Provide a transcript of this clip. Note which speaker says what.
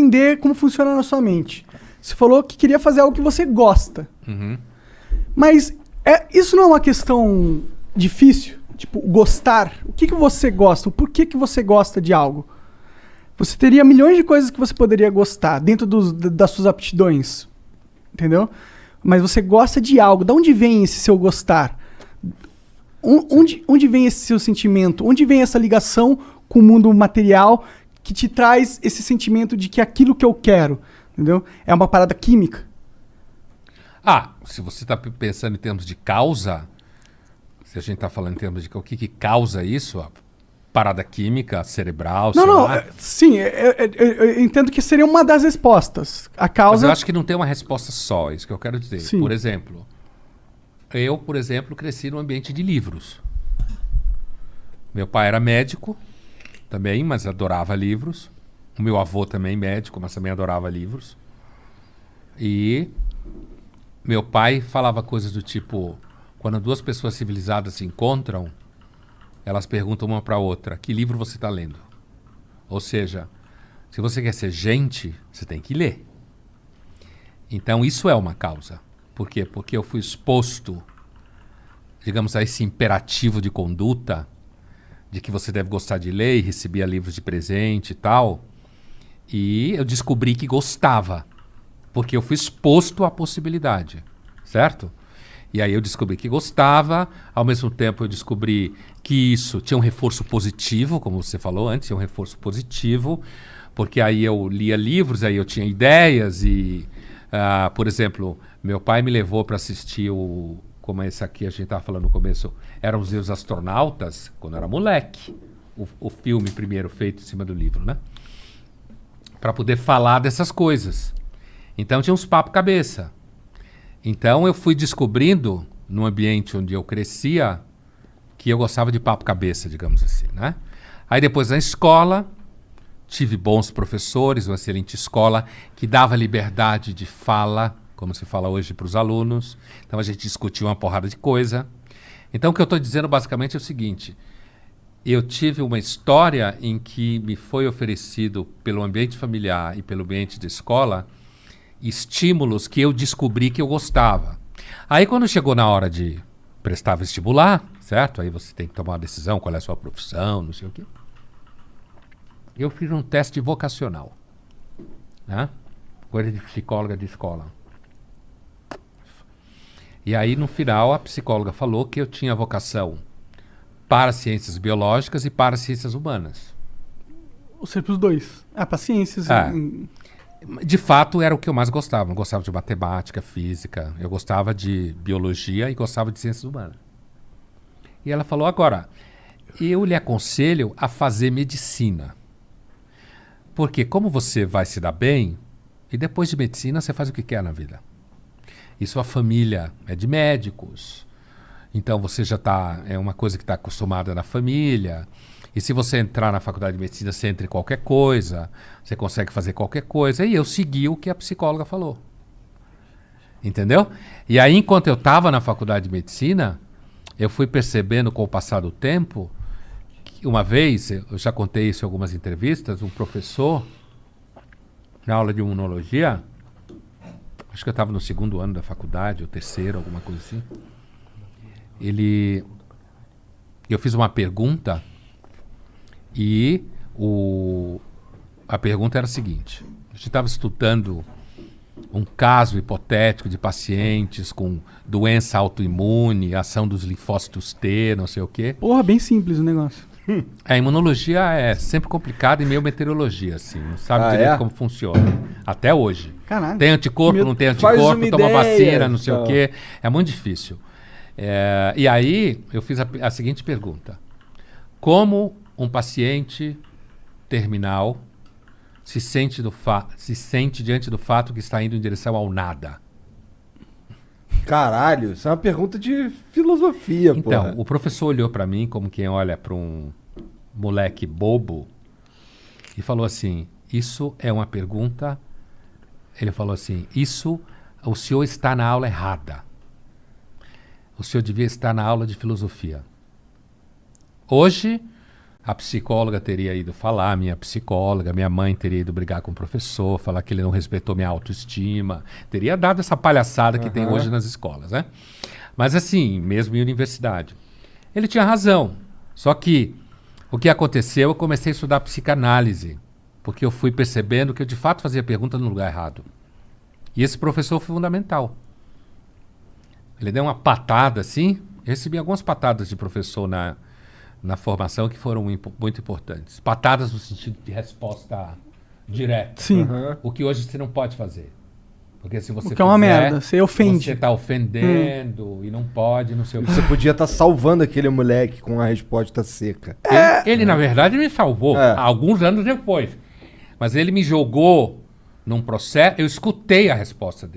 Speaker 1: entender como funciona na sua mente. Você falou que queria fazer algo que você gosta.
Speaker 2: Uhum.
Speaker 1: Mas isso não é uma questão difícil? Tipo, gostar. O que você gosta? O porquê que você gosta de algo? Você teria milhões de coisas que você poderia gostar dentro das suas aptidões. Entendeu? Mas você gosta de algo. De onde vem esse seu gostar? Onde vem esse seu sentimento? Onde vem essa ligação com o mundo material que te traz esse sentimento de que aquilo que eu quero, entendeu? É uma parada química.
Speaker 2: Se você está pensando em termos de causa, se a gente está falando em termos de o que causa isso, a parada química, cerebral,
Speaker 1: sim, eu entendo que seria uma das respostas. A causa...
Speaker 2: Mas eu acho que não tem uma resposta só, isso que eu quero dizer.
Speaker 1: Sim.
Speaker 2: Por exemplo, eu, cresci num ambiente de livros. Meu pai era médico também, mas adorava livros. O meu avô também médico, mas também adorava livros. E meu pai falava coisas do tipo, quando duas pessoas civilizadas se encontram, elas perguntam uma para a outra, que livro você está lendo? Ou seja, se você quer ser gente, você tem que ler. Então isso é uma causa. Por quê? Porque eu fui exposto, digamos, a esse imperativo de conduta, de que você deve gostar de ler e recebia livros de presente e tal. E eu descobri que gostava, porque eu fui exposto à possibilidade, certo? E aí eu descobri que gostava, ao mesmo tempo eu descobri que isso tinha um reforço positivo, como você falou antes, tinha um reforço positivo, porque aí eu lia livros, aí eu tinha ideias e, por exemplo, meu pai me levou para assistir como esse aqui a gente estava falando no começo, eram os astronautas, quando eu era moleque, o filme primeiro feito em cima do livro, né? Para poder falar dessas coisas. Então tinha uns papo cabeça. Então eu fui descobrindo, no ambiente onde eu crescia, que eu gostava de papo cabeça, digamos assim, né? Aí depois na escola, tive bons professores, uma excelente escola, que dava liberdade de fala, como se fala hoje para os alunos. Então a gente discutia uma porrada de coisa. Então o que eu estou dizendo basicamente é o seguinte, eu tive uma história em que me foi oferecido pelo ambiente familiar e pelo ambiente de escola estímulos que eu descobri que eu gostava. Aí quando chegou na hora de prestar vestibular, certo? Aí você tem que tomar uma decisão, qual é a sua profissão, não sei o quê. Eu fiz um teste vocacional, né? Coisa de psicóloga de escola. E aí no final a psicóloga falou que eu tinha vocação para ciências biológicas e para ciências humanas.
Speaker 1: Ou seja, para os dois. Para ciências...
Speaker 2: De fato, era o que eu mais gostava. Eu gostava de matemática, física. Eu gostava de biologia e gostava de ciências humanas. E ela falou, agora, eu lhe aconselho a fazer medicina. Porque como você vai se dar bem, e depois de medicina você faz o que quer na vida. E sua família é de médicos. Então você já é uma coisa que está acostumada na família. E se você entrar na faculdade de medicina, você entra em qualquer coisa, você consegue fazer qualquer coisa. E eu segui o que a psicóloga falou. Entendeu? E aí, enquanto eu estava na faculdade de medicina, eu fui percebendo com o passar do tempo, que uma vez, eu já contei isso em algumas entrevistas, um professor, na aula de imunologia, acho que eu estava no 2º ano da faculdade, ou 3º, alguma coisa assim, eu fiz uma pergunta, e a pergunta era a seguinte, a gente estava estudando um caso hipotético de pacientes com doença autoimune, ação dos linfócitos T, não sei o quê.
Speaker 1: Porra, bem simples o negócio.
Speaker 2: A imunologia é sempre complicada e meio meteorologia, assim, não sabe direito como funciona. Até hoje.
Speaker 1: Caralho.
Speaker 2: Tem anticorpo, não tem anticorpo, toma vacina, não sei o quê. É muito difícil. E aí eu fiz a seguinte pergunta. Como um paciente terminal se sente diante do fato que está indo em direção ao nada?
Speaker 3: Caralho, isso é uma pergunta de filosofia, pô.
Speaker 2: Então, o professor olhou para mim como quem olha para um moleque bobo e falou assim, isso é uma pergunta... Ele falou assim, o senhor está na aula errada. O senhor devia estar na aula de filosofia. Hoje, A psicóloga teria ido falar, minha psicóloga, minha mãe teria ido brigar com o professor, falar que ele não respeitou minha autoestima, teria dado essa palhaçada que tem hoje nas escolas, né? Mas assim, mesmo em universidade. Ele tinha razão, só que o que aconteceu, eu comecei a estudar psicanálise, porque eu fui percebendo que eu de fato fazia pergunta no lugar errado. E esse professor foi fundamental. Ele deu uma patada assim, eu recebi algumas patadas de professor na formação que foram muito importantes. Patadas no sentido de resposta direta.
Speaker 1: Sim.
Speaker 2: O que hoje você não pode fazer. Porque se você
Speaker 1: O que é uma
Speaker 2: fizer,
Speaker 1: merda, você ofende.
Speaker 2: Você está ofendendo e não pode, não sei o que.
Speaker 3: Você podia estar salvando aquele moleque com a resposta seca.
Speaker 2: Ele, na verdade, me salvou alguns anos depois. Mas ele me jogou num processo. Eu escutei a resposta dele.